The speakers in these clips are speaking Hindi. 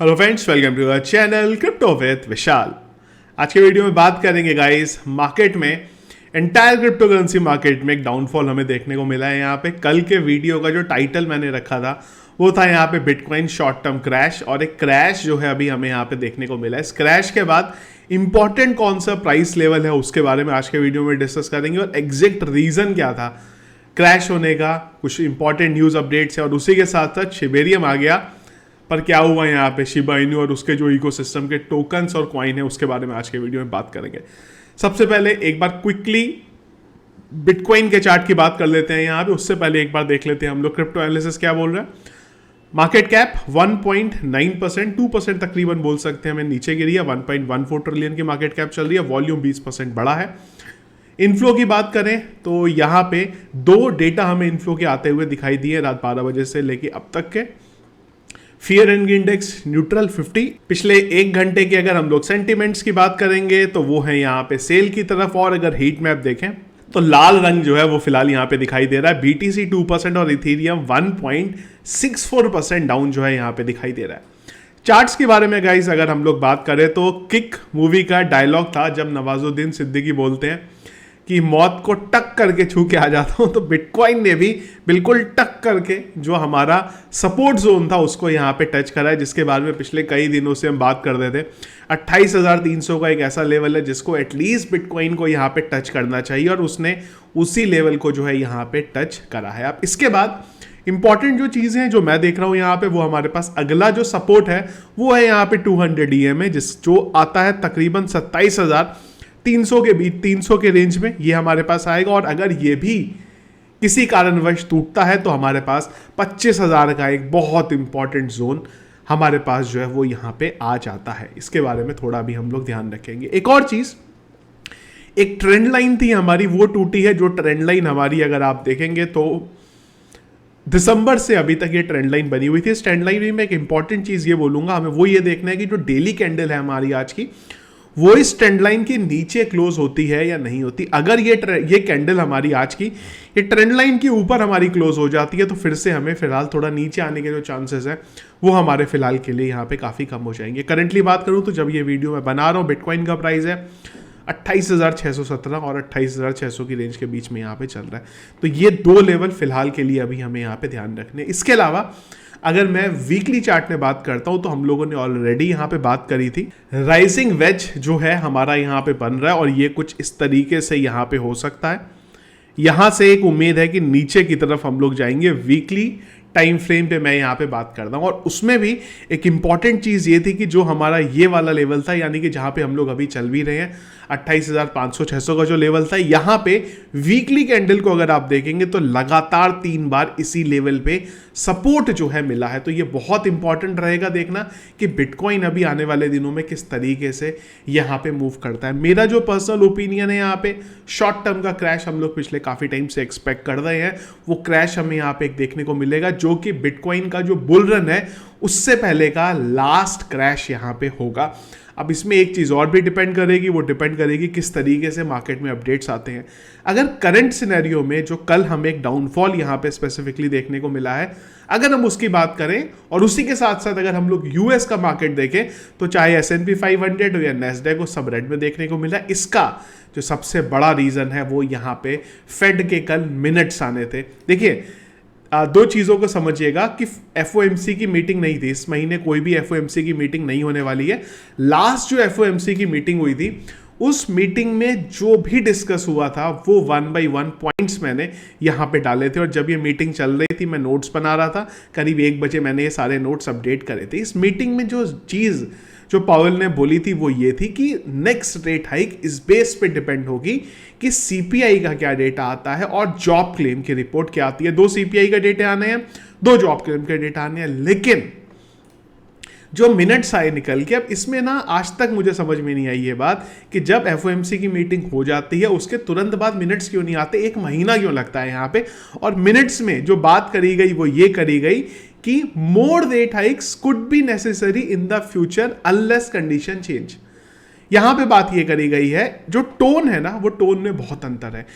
Hello friends, welcome to our channel crypto with Vishal. आज के वीडियो में बात करेंगे गाइस, मार्केट में एंटायर क्रिप्टो करेंसी मार्केट में एक डाउनफॉल हमें देखने को मिला है। यहाँ पे कल के वीडियो का जो टाइटल मैंने रखा था वो था यहाँ पे बिटकॉइन शॉर्ट टर्म क्रैश, और एक क्रैश जो है अभी हमें यहाँ पे देखने को मिला है। इस क्रैश के बाद इंपॉर्टेंट कौन सा प्राइस लेवल है उसके बारे में आज के वीडियो में डिस्कस करेंगे, और एग्जैक्ट रीजन क्या था क्रैश होने का, कुछ इंपॉर्टेंट न्यूज अपडेट्स है, और उसी के साथ साथ शिबेरियम आ गया पर क्या हुआ यहाँ पे शिबा इनू और उसके जो इकोसिस्टम के टोकन्स और कॉइन है उसके बारे में आज के वीडियो में बात करेंगे। सबसे पहले एक बार क्विकली बिटकॉइन के चार्ट की बात कर लेते हैं यहाँ पे। उससे पहले एक बार देख लेते हैं हम लोग क्रिप्टो एनालिसिस क्या बोल रहे हैं। मार्केट कैप 1.9%, 2% तकरीबन बोल सकते हैं हमें नीचे गिरी है। 1.14 ट्रिलियन की मार्केट कैप चल रही है, वॉल्यूम 20% बढ़ा है। इनफ्लो की बात करें तो यहाँ पे दो डेटा हमें इनफ्लो के आते हुए दिखाई दिए रात 12 बजे से लेके अब तक के। Fear and index neutral 50। पिछले एक घंटे की अगर हम लोग सेंटिमेंट्स की बात करेंगे तो वो है यहाँ पे सेल की तरफ, और अगर हीट मैप देखें तो लाल रंग जो है वो फिलहाल यहाँ पे दिखाई दे रहा है। बीटीसी 2% और इथेरियम 1.64% डाउन जो है यहाँ पे दिखाई दे रहा है। चार्ट्स के बारे में गाइस अगर हम लोग बात करें तो किक मूवी का डायलॉग था जब नवाजुद्दीन सिद्दीकी बोलते हैं कि मौत को टक करके छू के आ जाता हूं, तो बिटकॉइन ने भी बिल्कुल टक करके जो हमारा सपोर्ट जोन था उसको यहाँ पे टच करा है, जिसके बारे में पिछले कई दिनों से हम बात कर रहे थे। 28,300 का एक ऐसा लेवल है जिसको एटलीस्ट बिटकॉइन को यहाँ पे टच करना चाहिए, और उसने उसी लेवल को जो है यहाँ पे टच करा है। अब इसके बाद इंपॉर्टेंट जो चीज़ें हैं जो मैं देख रहा हूँ यहाँ पे, वो हमारे पास अगला जो सपोर्ट है वो है यहाँ पे 200 EMA, जो आता है तकरीबन 27,300 के बीच, 300 के रेंज में ये हमारे पास आएगा। और अगर ये भी किसी कारणवश टूटता है तो हमारे पास 25,000 का एक बहुत इंपॉर्टेंट जोन हमारे पास जो है वो यहाँ पे आ जाता है। इसके बारे में थोड़ा भी हम लोग ध्यान रखेंगे। एक और चीज, एक ट्रेंड लाइन थी हमारी, वो टूटी है। जो ट्रेंड लाइन हमारी अगर आप देखेंगे तो दिसंबर से अभी तक ये ट्रेंड लाइन बनी हुई थी। इस ट्रेंड लाइन में मैं एक इंपॉर्टेंट चीज ये बोलूंगा, हमें वो ये देखना है कि जो डेली कैंडल है हमारी आज की, वो इस ट्रेंड लाइन के नीचे क्लोज होती है या नहीं होती। अगर ये कैंडल हमारी आज की ये ट्रेंड लाइन के ऊपर हमारी क्लोज हो जाती है तो फिर से हमें फिलहाल थोड़ा नीचे आने के जो चांसेस है वो हमारे फिलहाल के लिए यहाँ पे काफ़ी कम हो जाएंगे। करंटली बात करूँ तो जब ये वीडियो मैं बना रहा हूँ बिटकॉइन का प्राइस है 28,617 और 28,600 की रेंज के बीच में यहाँ पे चल रहा है। तो ये दो लेवल फिलहाल के लिए अभी हमें यहाँ पे ध्यान रखने। इसके अलावा अगर मैं वीकली चार्ट में बात करता हूं तो हम लोगों ने ऑलरेडी यहां पे बात करी थी, राइजिंग वेज जो है हमारा यहां पे बन रहा है, और ये कुछ इस तरीके से यहां पे हो सकता है। यहां से एक उम्मीद है कि नीचे की तरफ हम लोग जाएंगे। वीकली टाइम फ्रेम पे मैं यहाँ पे बात करता हूँ, और उसमें भी एक इंपॉर्टेंट चीज़ ये थी कि जो हमारा ये वाला लेवल था, यानी कि जहाँ पे हम लोग अभी चल भी रहे हैं 28,500-600 का जो लेवल था, यहाँ पे वीकली कैंडल को अगर आप देखेंगे तो लगातार 3 बार इसी लेवल पे सपोर्ट जो है मिला है। तो ये बहुत इंपॉर्टेंट रहेगा देखना कि बिटकॉइन अभी आने वाले दिनों में किस तरीके से यहाँ पे मूव करता है। मेरा जो पर्सनल ओपिनियन है, यहाँ पे शॉर्ट टर्म का क्रैश हम लोग पिछले काफ़ी टाइम से एक्सपेक्ट कर रहे हैं, वो क्रैश हमें यहाँ पे एक देखने को मिलेगा, जो कि बिटकॉइन का जो बुल रन है उससे पहले का लास्ट क्रैश यहाँ पे होगा। अब इसमें एक चीज़ और भी डिपेंड करेगी, वो डिपेंड करेगी किस तरीके से मार्केट में अपडेट्स आते हैं। अगर करंट सिनेरियो में जो कल हमें एक डाउनफॉल यहाँ पे स्पेसिफिकली देखने को मिला है, अगर हम उसकी बात करें और उसी के साथ साथ अगर हम लोग यूएस का मार्केट देखें तो चाहे S&P 500 हो या नेस्डैक को सब रेड में देखने को मिला। इसका जो सबसे बड़ा रीज़न है वो यहाँ पे फेड के कल मिनट्स आने थे। देखिए, दो चीज़ों को समझिएगा कि FOMC की मीटिंग नहीं थी इस महीने, कोई भी FOMC की मीटिंग नहीं होने वाली है। लास्ट जो FOMC की मीटिंग हुई थी उस मीटिंग में जो भी डिस्कस हुआ था वो 1 by 1 पॉइंट्स मैंने यहाँ पे डाले थे, और जब ये मीटिंग चल रही थी मैं नोट्स बना रहा था, करीब 1 बजे मैंने ये सारे नोट्स अपडेट करे थे। इस मीटिंग में जो चीज़ जो पावेल ने बोली थी वो ये थी कि नेक्स्ट रेट हाइक इस बेस पे डिपेंड होगी कि CPI का क्या डेटा आता है और जॉब क्लेम की रिपोर्ट क्या आती है। 2 CPI का डेटा आने हैं, 2 जॉब क्लेम के डेटा आने हैं, लेकिन जो मिनट्स आए निकल के, अब इसमें ना आज तक मुझे समझ में नहीं आई ये बात कि जब FOMC की मीटिंग हो जाती है उसके तुरंत बाद मिनट्स क्यों नहीं आते, 1 महीना क्यों लगता है यहाँ पे। और मिनट्स में जो बात करी गई वो ये करी गई कि more rate hikes could be necessary in the future unless condition change. यहां पे बात ये करी गई है, जो टोन है ना वो टोन में बहुत अंतर है।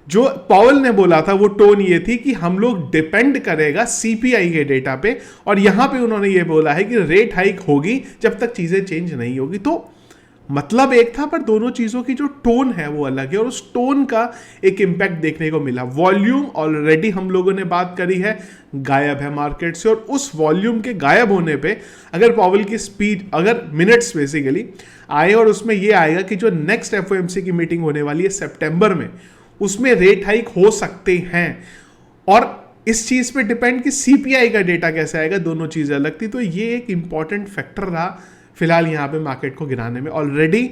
जो पॉवल ने बोला था वो टोन ये थी कि हम लोग डिपेंड करेगा सीपीआई के डेटा पे, और यहां पे उन्होंने ये बोला है कि रेट हाइक होगी जब तक चीजें चेंज नहीं होगी। तो मतलब एक था, पर दोनों चीजों की जो टोन है वो अलग है, और उस टोन का एक इंपैक्ट देखने को मिला। वॉल्यूम ऑलरेडी हम लोगों ने बात करी है गायब है मार्केट से, और उस वॉल्यूम के गायब होने पे अगर पॉवल की स्पीड, अगर मिनट्स बेसिकली आए, और उसमें ये आएगा कि जो नेक्स्ट एफओएमसी की मीटिंग होने वाली है सितंबर में, उसमें रेट हाइक हो सकते हैं। और इस चीज पे डिपेंड कि सीपीआई का डेटा कैसे आएगा, दोनों चीजें अलग थी। तो ये एक इंपॉर्टेंट फैक्टर रहा फिलहाल यहाँ पे मार्केट को गिराने में। ऑलरेडी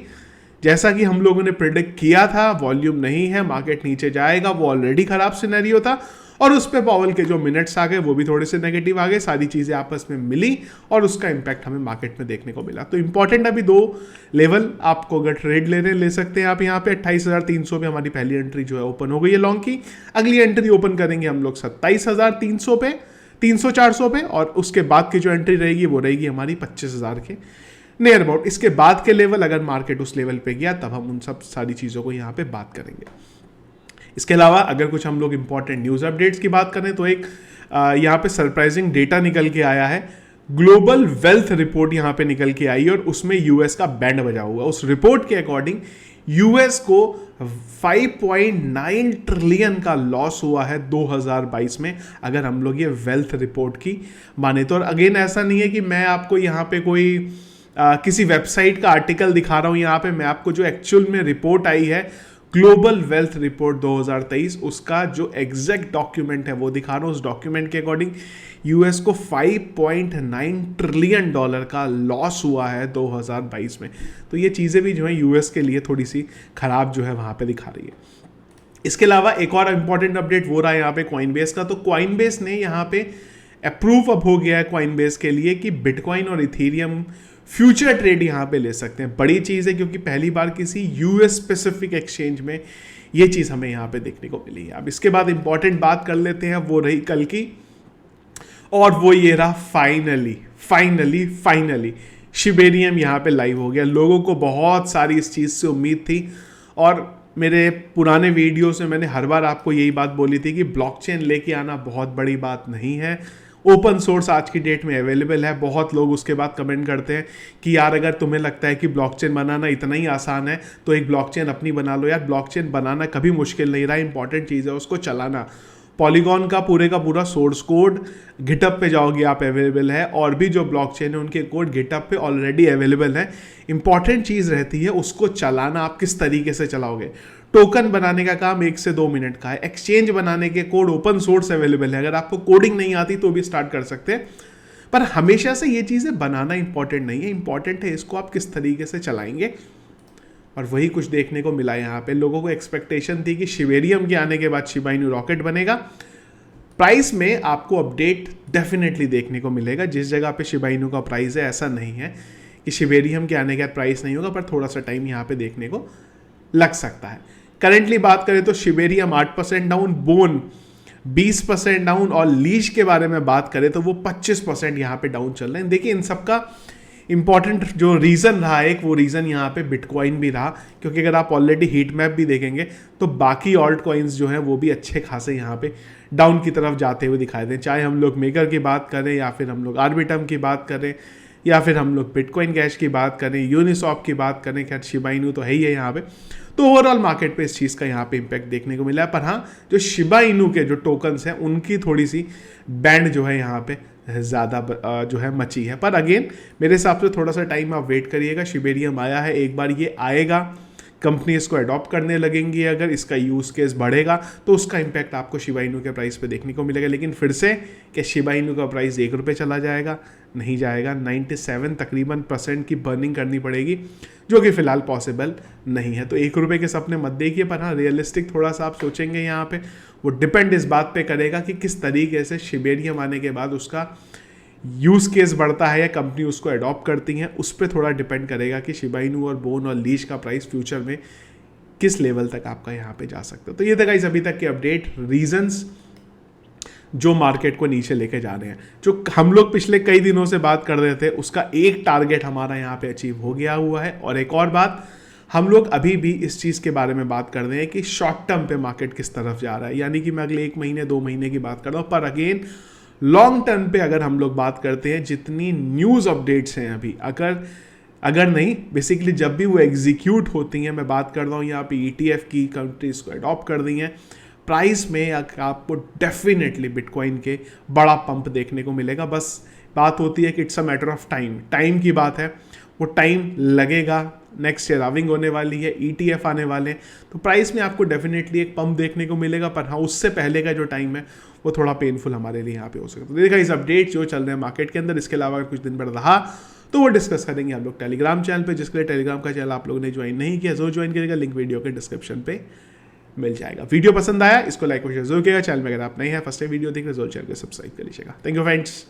जैसा कि हम लोगों ने प्रिडिक्ट किया था, वॉल्यूम नहीं है, मार्केट नीचे जाएगा, वो ऑलरेडी खराब सिनेरियो था, और उस पे पॉवल के जो मिनट्स आ गए वो भी थोड़े से नेगेटिव आ गए, सारी चीजें आपस में मिली और उसका इंपैक्ट हमें मार्केट में देखने को मिला। तो इंपॉर्टेंट अभी दो लेवल आपको अगर ट्रेड ले सकते हैं आप यहाँ पे 28,300 पे हमारी पहली एंट्री जो है ओपन हो गई है लॉन्ग की। अगली एंट्री ओपन करेंगे हम लोग 27,300 पे, 300-400 पे, और उसके बाद की जो एंट्री रहेगी वो रहेगी हमारी 25,000 के नियर अबाउट। इसके बाद के लेवल अगर मार्केट उस लेवल पे गया तब हम उन सब सारी चीज़ों को यहाँ पे बात करेंगे। इसके अलावा अगर कुछ हम लोग इंपॉर्टेंट न्यूज़ अपडेट्स की बात करें तो एक यहाँ पे सरप्राइजिंग डेटा निकल के आया है। ग्लोबल वेल्थ रिपोर्ट यहाँ पे निकल के आई और उसमें यूएस का बैंड बजा हुआ। उस रिपोर्ट के अकॉर्डिंग यूएस को 5.9 ट्रिलियन का लॉस हुआ है 2022 में, अगर हम लोग ये वेल्थ रिपोर्ट की माने तो। और अगेन ऐसा नहीं है कि मैं आपको यहाँ पे कोई किसी वेबसाइट का आर्टिकल दिखा रहा हूँ, यहाँ पे मैं आपको जो एक्चुअल में रिपोर्ट आई है ग्लोबल वेल्थ रिपोर्ट 2023, उसका जो एग्जैक्ट डॉक्यूमेंट है वो दिखा रहा हूँ। उस डॉक्यूमेंट के अकॉर्डिंग यूएस को 5.9 ट्रिलियन डॉलर का लॉस हुआ है 2022 में। तो ये चीज़ें भी जो है यूएस के लिए थोड़ी सी खराब जो है वहाँ पे दिखा रही है। इसके अलावा एक और इंपॉर्टेंट अपडेट वो रहा है यहाँ पे कॉइनबेस का। तो कॉइनबेस ने यहाँ पे अप्रूव अब हो गया है कॉइनबेस के लिए कि बिटकॉइन और इथेरियम फ्यूचर ट्रेड यहाँ पे ले सकते हैं। बड़ी चीज़ है क्योंकि पहली बार किसी यूएस स्पेसिफिक एक्सचेंज में ये चीज़ हमें यहाँ पे देखने को मिली है। अब इसके बाद इंपॉर्टेंट बात कर लेते हैं, वो रही कल की, और वो ये रहा फाइनली शिबेरियम यहाँ पे लाइव हो गया। लोगों को बहुत सारी इस चीज़ से उम्मीद थी, और मेरे पुराने वीडियो से मैंने हर बार आपको यही बात बोली थी कि ब्लॉकचेन लेके आना बहुत बड़ी बात नहीं है। ओपन सोर्स आज की डेट में अवेलेबल है। बहुत लोग उसके बाद कमेंट करते हैं कि यार अगर तुम्हें लगता है कि ब्लॉकचेन बनाना इतना ही आसान है तो एक ब्लॉकचेन अपनी बना लो। यार ब्लॉकचेन बनाना कभी मुश्किल नहीं रहा, इंपॉर्टेंट चीज़ है उसको चलाना। पॉलीगॉन का पूरा सोर्स कोड गिटअप पे जाओगे आप अवेलेबल है, और भी जो ब्लॉकचेन है उनके कोड गिटअप पे ऑलरेडी अवेलेबल है। इंपॉर्टेंट चीज़ रहती है उसको चलाना, आप किस तरीके से चलाओगे। टोकन बनाने का काम 1 से 2 मिनट का है। एक्सचेंज बनाने के कोड ओपन सोर्स अवेलेबल है, अगर आपको कोडिंग नहीं आती तो भी स्टार्ट कर सकते हैं। पर हमेशा से ये चीज़ें बनाना इंपॉर्टेंट नहीं है, इंपॉर्टेंट है इसको आप किस तरीके से चलाएंगे। और वही कुछ देखने को मिला यहाँ पे। लोगों को एक्सपेक्टेशन थी कि शिबेरियम के आने के बाद शिबा इनू रॉकेट बनेगा। प्राइस में आपको अपडेट डेफिनेटली देखने को मिलेगा। जिस जगह पे शिबा इनू का प्राइस है, ऐसा नहीं है कि शिबेरियम के आने के बाद प्राइस नहीं होगा, पर थोड़ा सा टाइम यहाँ पे देखने को लग सकता है। करेंटली बात करें तो शिबेरियम 8% डाउन, बोन 20% डाउन, और लीश के बारे में बात करें तो वो 25% यहाँ पे डाउन चल रहे हैं। देखिए इन सबका इंपॉर्टेंट जो रीज़न रहा एक, वो रीज़न यहाँ पे बिटकॉइन भी रहा, क्योंकि अगर आप ऑलरेडी हीट मैप भी देखेंगे तो बाकी ऑल्ट कॉइन्स जो हैं वो भी अच्छे खासे यहाँ पे डाउन की तरफ जाते हुए दिखाई दें। चाहे हम लोग मेकर की बात करें, या फिर हम लोग आर्बिटम की बात करें, या फिर हम लोग बिटकॉइन कैश की बात करें, यूनिसॉप की बात करें, खैर शिबा इनू तो है ही है यहाँ पे। तो ओवरऑल मार्केट पे इस चीज़ का यहाँ पे इम्पैक्ट देखने को मिला है। पर हाँ, जो शिबा इनू के जो टोकन्स हैं उनकी थोड़ी सी बैंड जो है यहाँ पे ज़्यादा जो है मची है। पर अगेन मेरे हिसाब से थोड़ा सा टाइम आप वेट करिएगा। शिबेरियम आया है, एक बार ये आएगा, कंपनी इसको अडॉप्ट करने लगेंगी, अगर इसका यूज़ केस बढ़ेगा तो उसका इम्पैक्ट आपको शिबा इनू के प्राइस पे देखने को मिलेगा। लेकिन फिर से कि शिबा इनू का प्राइस 1 रुपये चला जाएगा, नहीं जाएगा। 97 तकरीबन % की बर्निंग करनी पड़ेगी, जो कि फिलहाल पॉसिबल नहीं है। तो 1 रुपये के सपने मत देखिए। पर हाँ, रियलिस्टिक थोड़ा सा आप सोचेंगे यहाँ पे, वो डिपेंड इस बात पे करेगा कि किस तरीके से शिबेरियम आने के बाद उसका यूज़ केस बढ़ता है या कंपनी उसको अडॉप्ट करती हैं, उस पर थोड़ा डिपेंड करेगा कि शिबा इनू और बोन और लीश का प्राइस फ्यूचर में किस लेवल तक आपका यहाँ पे जा सकता है। तो ये था गाइस अभी तक के अपडेट, रीजंस जो मार्केट को नीचे लेके जा रहे हैं। जो हम लोग पिछले कई दिनों से बात कर रहे थे उसका एक टारगेट हमारा यहाँ पे अचीव हो गया हुआ है। और एक और बात, हम लोग अभी भी इस चीज़ के बारे में बात कर रहे हैं कि शॉर्ट टर्म पे मार्केट किस तरफ जा रहा है, यानी कि मैं अगले 1 महीने 2 महीने की बात कर रहा हूँ। पर अगेन लॉन्ग टर्म पे अगर हम लोग बात करते हैं, जितनी न्यूज़ अपडेट्स हैं अभी, अगर नहीं बेसिकली जब भी वो एग्जीक्यूट होती हैं, मैं बात कर रहा हूँ यहाँ पे ETF की, कंट्रीज को अडॉप्ट कर दी हैं, प्राइस में आपको डेफिनेटली बिटकॉइन के बड़ा पंप देखने को मिलेगा। बस बात होती है कि it's a matter of time की बात है, वो टाइम लगेगा। नेक्स्ट ईयर हाविंग होने वाली है, ETF आने वाले हैं, तो प्राइस में आपको डेफिनेटली एक पंप देखने को मिलेगा। पर हाँ, उससे पहले का जो टाइम है वो थोड़ा पेनफुल हमारे लिए यहाँ पे हो सकता है। तो देखा इस अपडेट जो चल रहे हैं मार्केट के अंदर, इसके अलावा अगर कुछ दिन पर रहा तो वो डिस्कस करेंगे हम लोग टेलीग्राम चैनल पे, जिसके लिए टेलीग्राम का चैनल आप लोगों ने ज्वाइन नहीं किया, जो ज्वाइन करेगा लिंक वीडियो के डिस्क्रिप्शन पे मिल जाएगा। वीडियो पसंद आया इसको लाइक और शेयर जरूर किया। चैनल में अगर आप नहीं है फर्स्ट टाइम वीडियो देख रहे हो, चैनल को सब्सक्राइब कर लीजिएगा। Thank you friends.